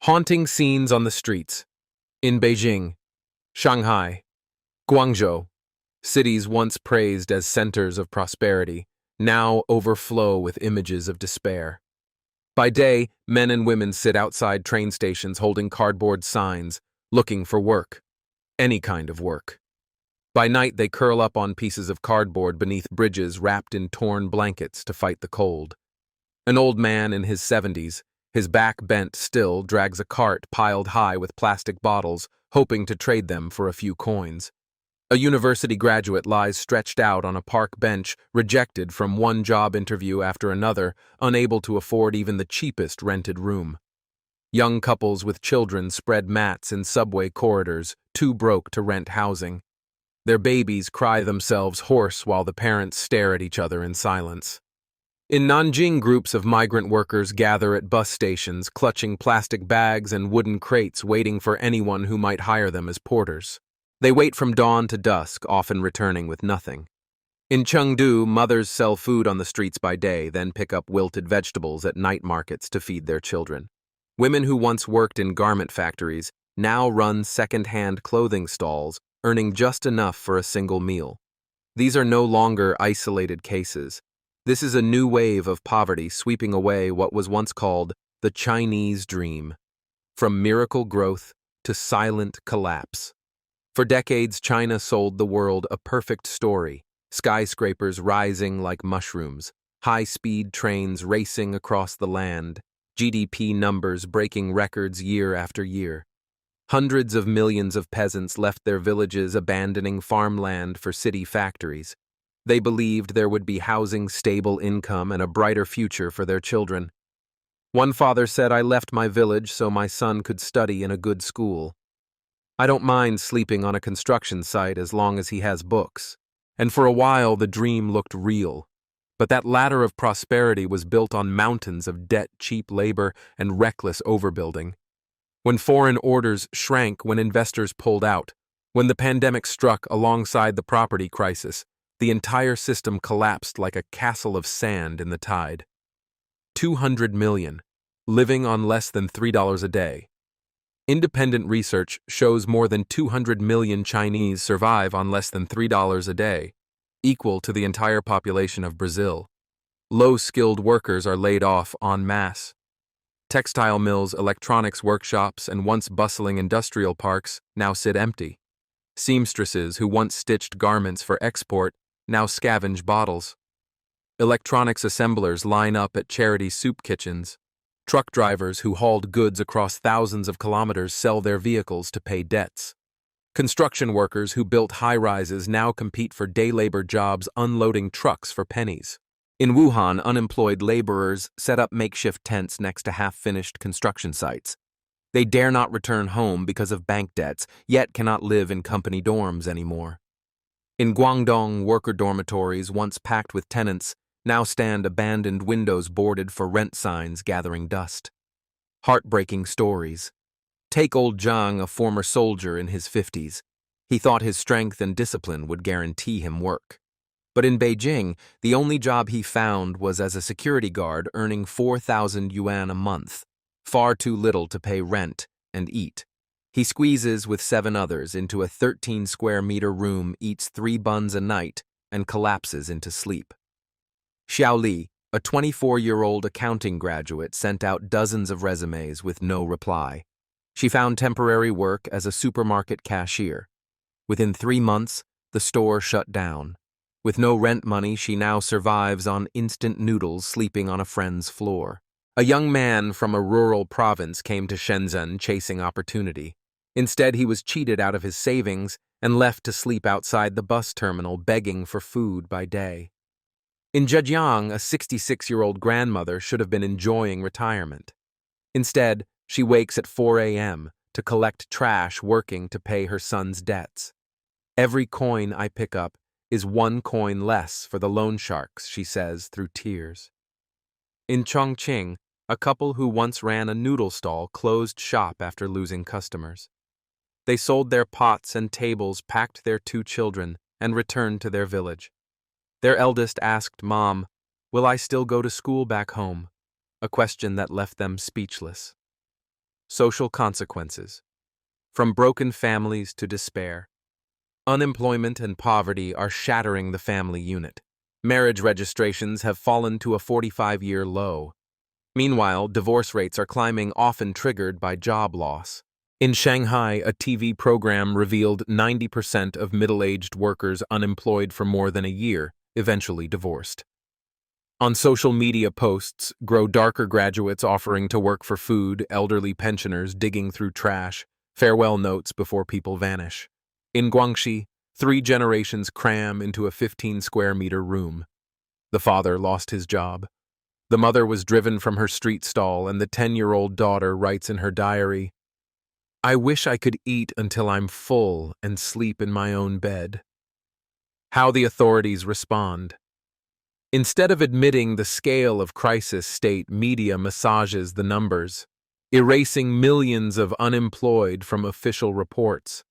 Haunting scenes on the streets. In Beijing, Shanghai, Guangzhou, cities once praised as centers of prosperity, now overflow with images of despair. By day, men and women sit outside train stations holding cardboard signs, looking for work. Any kind of work. By night, they curl up on pieces of cardboard beneath bridges wrapped in torn blankets to fight the cold. An old man in his 70s, his back bent still, drags a cart piled high with plastic bottles, hoping to trade them for a few coins. A university graduate lies stretched out on a park bench, rejected from one job interview after another, unable to afford even the cheapest rented room. Young couples with children spread mats in subway corridors, too broke to rent housing. Their babies cry themselves hoarse while the parents stare at each other in silence. In Nanjing, groups of migrant workers gather at bus stations, clutching plastic bags and wooden crates, waiting for anyone who might hire them as porters. They wait from dawn to dusk, often returning with nothing. In Chengdu, mothers sell food on the streets by day, then pick up wilted vegetables at night markets to feed their children. Women who once worked in garment factories now run second-hand clothing stalls, earning just enough for a single meal. These are no longer isolated cases. This is a new wave of poverty sweeping away what was once called the Chinese dream. From miracle growth to silent collapse. For decades, China sold the world a perfect story, skyscrapers rising like mushrooms, high-speed trains racing across the land, GDP numbers breaking records year after year. Hundreds of millions of peasants left their villages, abandoning farmland for city factories. They believed there would be housing, stable income, and a brighter future for their children. One father said, "I left my village so my son could study in a good school. I don't mind sleeping on a construction site as long as he has books." And for a while the dream looked real. But that ladder of prosperity was built on mountains of debt, cheap labor, and reckless overbuilding. When foreign orders shrank, when investors pulled out, when the pandemic struck alongside the property crisis, the entire system collapsed like a castle of sand in the tide. 200 million, living on less than $3 a day. Independent research shows more than 200 million Chinese survive on less than $3 a day, equal to the entire population of Brazil. Low-skilled workers are laid off en masse. Textile mills, electronics workshops, and once bustling industrial parks now sit empty. Seamstresses who once stitched garments for export now scavenge bottles. Electronics assemblers line up at charity soup kitchens. Truck drivers who hauled goods across thousands of kilometers sell their vehicles to pay debts. Construction workers who built high-rises now compete for day labor jobs unloading trucks for pennies. In Wuhan, unemployed laborers set up makeshift tents next to half-finished construction sites. They dare not return home because of bank debts, yet cannot live in company dorms anymore. In Guangdong, worker dormitories, once packed with tenants, now stand abandoned windows boarded for rent signs gathering dust. Heartbreaking stories. Take old Zhang, a former soldier in his 50s. He thought his strength and discipline would guarantee him work. But in Beijing, the only job he found was as a security guard earning 4,000 yuan a month, far too little to pay rent and eat. He squeezes with 7 others into a 13-square-meter room, eats 3 buns a night, and collapses into sleep. Xiao Li, a 24-year-old accounting graduate, sent out dozens of resumes with no reply. She found temporary work as a supermarket cashier. Within 3 months, the store shut down. With no rent money, she now survives on instant noodles, sleeping on a friend's floor. A young man from a rural province came to Shenzhen chasing opportunity. Instead, he was cheated out of his savings and left to sleep outside the bus terminal, begging for food by day. In Zhejiang, a 66-year-old grandmother should have been enjoying retirement. Instead, she wakes at 4 a.m. to collect trash, working to pay her son's debts. "Every coin I pick up is 1 coin less for the loan sharks," she says through tears. In Chongqing, a couple who once ran a noodle stall closed shop after losing customers. They sold their pots and tables, packed their 2 children, and returned to their village. Their eldest asked Mom, "Will I still go to school back home?" A question that left them speechless. Social consequences. From broken families to despair. Unemployment and poverty are shattering the family unit. Marriage registrations have fallen to a 45-year low. Meanwhile, divorce rates are climbing, often triggered by job loss. In Shanghai, a TV program revealed 90% of middle-aged workers unemployed for more than a year eventually divorced. On social media posts grow darker graduates offering to work for food, elderly pensioners digging through trash, farewell notes before people vanish. In Guangxi, 3 generations cram into a 15-square-meter room. The father lost his job. The mother was driven from her street stall, and the 10-year-old daughter writes in her diary, "I wish I could eat until I'm full and sleep in my own bed." How the authorities respond. Instead of admitting the scale of crisis, state media massages the numbers, erasing millions of unemployed from official reports.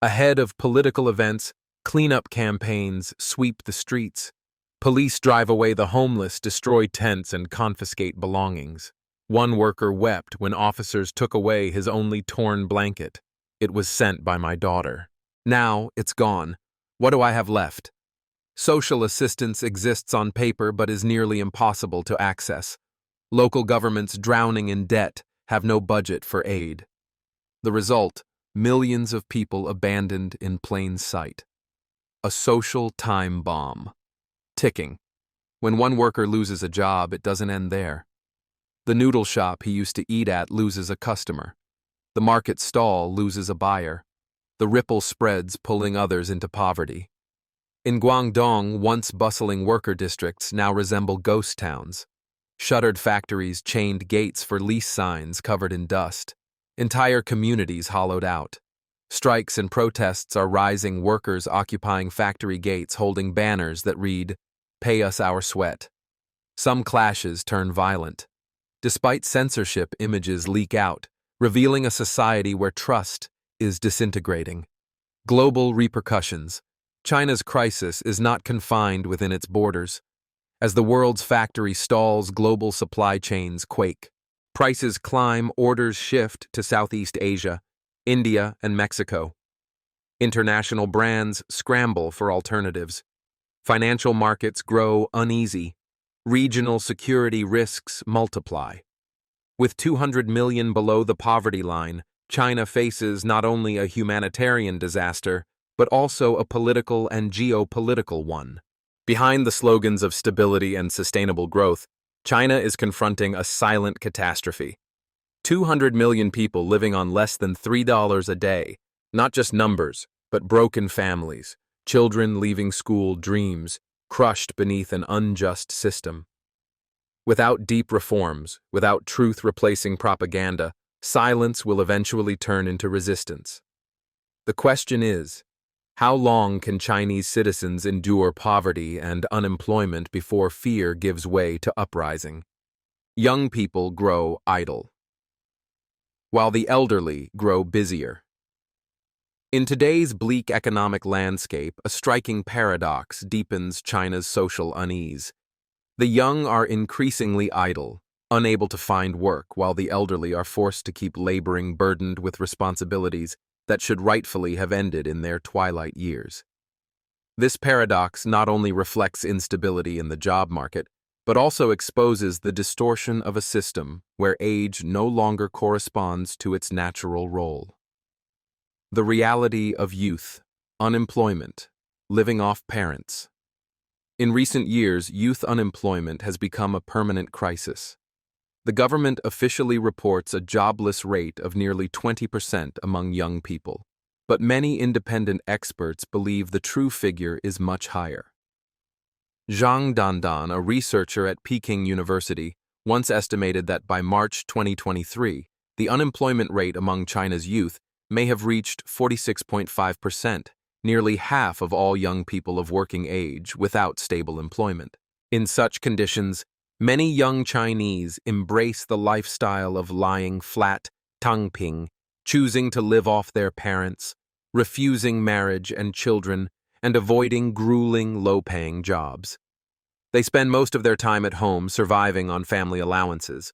Ahead of political events, cleanup campaigns sweep the streets. Police drive away the homeless, destroy tents, and confiscate belongings. One worker wept when officers took away his only torn blanket. "It was sent by my daughter. Now it's gone. What do I have left?" Social assistance exists on paper but is nearly impossible to access. Local governments, drowning in debt, have no budget for aid. The result: millions of people abandoned in plain sight. A social time bomb. Ticking. When one worker loses a job, it doesn't end there. The noodle shop he used to eat at loses a customer. The market stall loses a buyer. The ripple spreads, pulling others into poverty. In Guangdong, once bustling worker districts now resemble ghost towns. Shuttered factories, chained gates for lease signs covered in dust. Entire communities hollowed out. Strikes and protests are rising, workers occupying factory gates holding banners that read, "Pay us our sweat." Some clashes turn violent. Despite censorship, images leak out, revealing a society where trust is disintegrating. Global repercussions. China's crisis is not confined within its borders. As the world's factory stalls, global supply chains quake. Prices climb, orders shift to Southeast Asia, India, and Mexico. International brands scramble for alternatives. Financial markets grow uneasy. Regional security risks multiply. With 200 million below the poverty line, China faces not only a humanitarian disaster, but also a political and geopolitical one. Behind the slogans of stability and sustainable growth, China is confronting a silent catastrophe. 200 million people living on less than $3 a day, not just numbers, but broken families, children leaving school, dreams crushed beneath an unjust system. Without deep reforms, without truth replacing propaganda, silence will eventually turn into resistance. The question is, how long can Chinese citizens endure poverty and unemployment before fear gives way to uprising? Young people grow idle, while the elderly grow busier. In today's bleak economic landscape, a striking paradox deepens China's social unease. The young are increasingly idle, unable to find work, while the elderly are forced to keep laboring, burdened with responsibilities that should rightfully have ended in their twilight years. This paradox not only reflects instability in the job market, but also exposes the distortion of a system where age no longer corresponds to its natural role. The reality of youth, unemployment, living off parents. In recent years, youth unemployment has become a permanent crisis. The government officially reports a jobless rate of nearly 20% among young people, but many independent experts believe the true figure is much higher. Zhang Dandan, a researcher at Peking University, once estimated that by March 2023, the unemployment rate among China's youth may have reached 46.5%, nearly half of all young people of working age without stable employment. In such conditions, many young Chinese embrace the lifestyle of lying flat, tangping, choosing to live off their parents, refusing marriage and children, and avoiding grueling, low-paying jobs. They spend most of their time at home surviving on family allowances.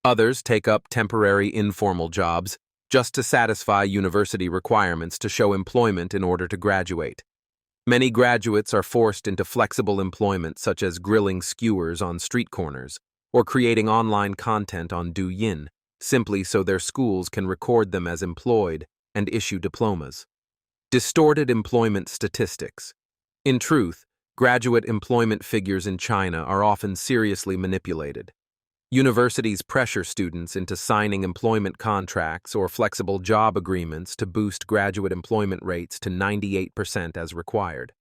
Others take up temporary informal jobs just to satisfy university requirements to show employment in order to graduate. Many graduates are forced into flexible employment such as grilling skewers on street corners or creating online content on Douyin, simply so their schools can record them as employed and issue diplomas. Distorted employment statistics. In truth, graduate employment figures in China are often seriously manipulated. Universities pressure students into signing employment contracts or flexible job agreements to boost graduate employment rates to 98% as required.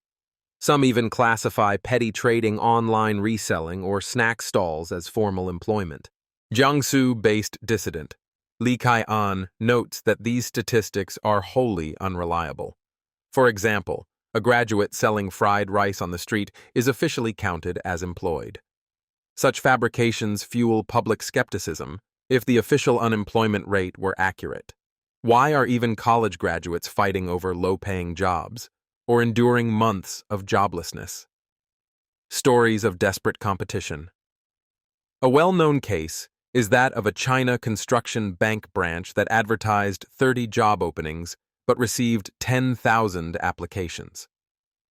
Some even classify petty trading, online reselling, or snack stalls as formal employment. Jiangsu-based dissident Li Kai-an notes that these statistics are wholly unreliable. For example, a graduate selling fried rice on the street is officially counted as employed. Such fabrications fuel public skepticism if the official unemployment rate were accurate. Why are even college graduates fighting over low-paying jobs or enduring months of joblessness? Stories of desperate competition. A well-known case is that of a China construction bank branch that advertised 30 job openings but received 10,000 applications.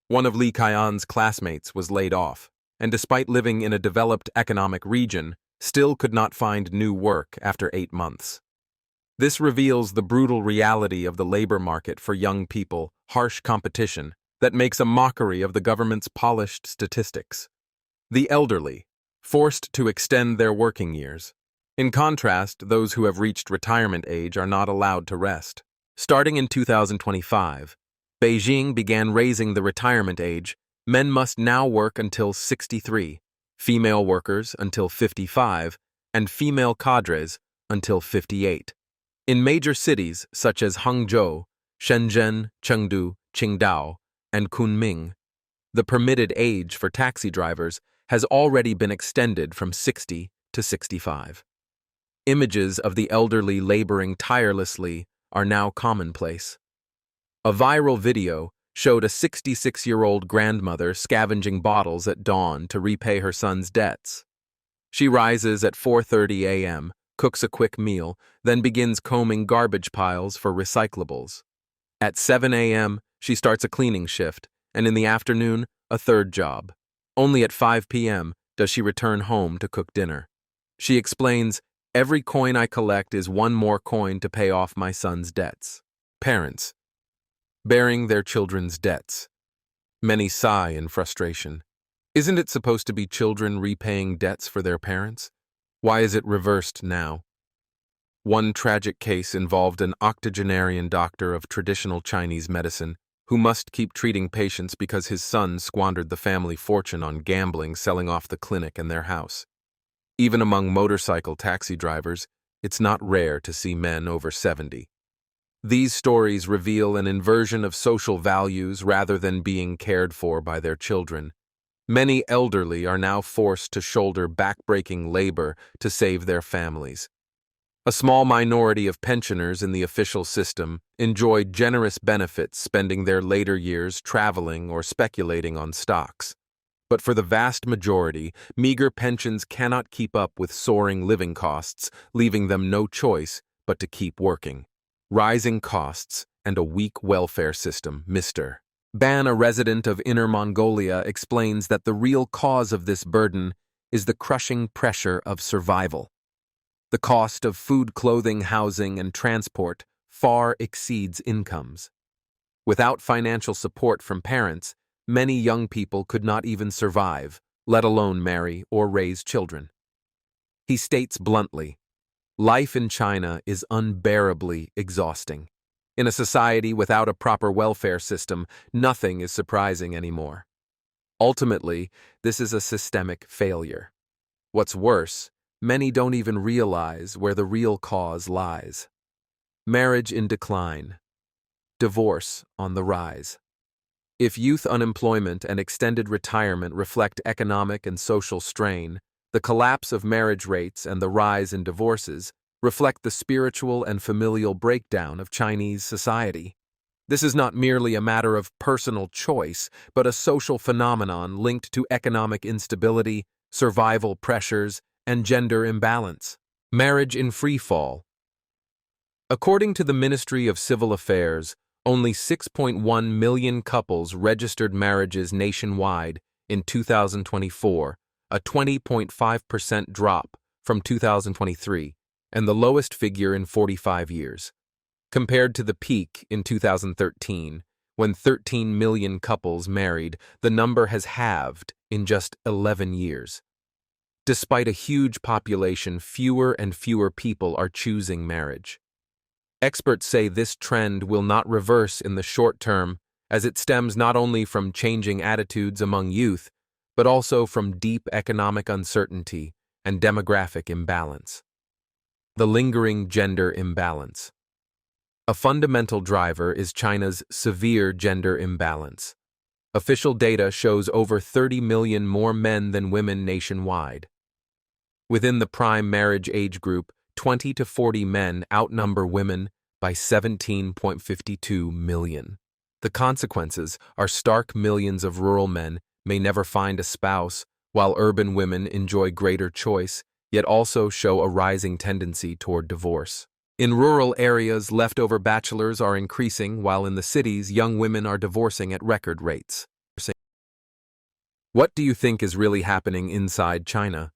One of Li Kaian's classmates was laid off, and despite living in a developed economic region, still could not find new work after 8 months. This reveals the brutal reality of the labor market for young people, harsh competition that makes a mockery of the government's polished statistics. The elderly, forced to extend their working years. In contrast, those who have reached retirement age are not allowed to rest. Starting in 2025, Beijing began raising the retirement age. Men must now work until 63, female workers until 55, and female cadres until 58. In major cities such as Hangzhou, Shenzhen, Chengdu, Qingdao, and Kunming, the permitted age for taxi drivers has already been extended from 60 to 65. Images of the elderly laboring tirelessly are now commonplace. A viral video showed a 66-year-old grandmother scavenging bottles at dawn to repay her son's debts. She rises at 4:30 a.m., cooks a quick meal, then begins combing garbage piles for recyclables. At 7 a.m., she starts a cleaning shift, and in the afternoon, a third job. Only at 5 p.m. does she return home to cook dinner. She explains, "Every coin I collect is one more coin to pay off my son's debts." Parents bearing their children's debts. Many sigh in frustration. Isn't it supposed to be children repaying debts for their parents? Why is it reversed now? One tragic case involved an octogenarian doctor of traditional Chinese medicine who must keep treating patients because his son squandered the family fortune on gambling, selling off the clinic and their house. Even among motorcycle taxi drivers, it's not rare to see men over 70. These stories reveal an inversion of social values rather than being cared for by their children. Many elderly are now forced to shoulder backbreaking labor to save their families. A small minority of pensioners in the official system enjoy generous benefits, spending their later years traveling or speculating on stocks. But for the vast majority, meager pensions cannot keep up with soaring living costs, leaving them no choice but to keep working. Rising costs and a weak welfare system. Mr. Ban, a resident of Inner Mongolia, explains that the real cause of this burden is the crushing pressure of survival. The cost of food, clothing, housing, and transport far exceeds incomes. Without financial support from parents, many young people could not even survive, let alone marry or raise children. He states bluntly, "Life in China is unbearably exhausting. In a society without a proper welfare system, nothing is surprising anymore. Ultimately, this is a systemic failure. What's worse, many don't even realize where the real cause lies. Marriage in decline. Divorce on the rise. If youth unemployment and extended retirement reflect economic and social strain, the collapse of marriage rates and the rise in divorces reflect the spiritual and familial breakdown of Chinese society. This is not merely a matter of personal choice, but a social phenomenon linked to economic instability, survival pressures, and gender imbalance. Marriage in free fall. According to the Ministry of Civil Affairs, only 6.1 million couples registered marriages nationwide in 2024, a 20.5% drop from 2023, and the lowest figure in 45 years. Compared to the peak in 2013, when 13 million couples married, the number has halved in just 11 years. Despite a huge population, fewer and fewer people are choosing marriage. Experts say this trend will not reverse in the short term, as it stems not only from changing attitudes among youth, but also from deep economic uncertainty and demographic imbalance. The lingering gender imbalance. A fundamental driver is China's severe gender imbalance. Official data shows over 30 million more men than women nationwide. Within the prime marriage age group, 20 to 40 men outnumber women by 17.52 million. The consequences are stark. Millions of rural men may never find a spouse, while urban women enjoy greater choice, yet also show a rising tendency toward divorce. In rural areas, leftover bachelors are increasing, while in the cities, young women are divorcing at record rates. What do you think is really happening inside China?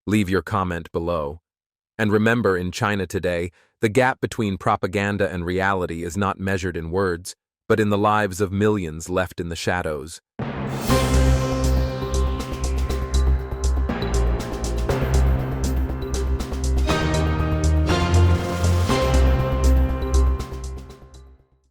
Leave your comment below. And remember, in China today, the gap between propaganda and reality is not measured in words, but in the lives of millions left in the shadows.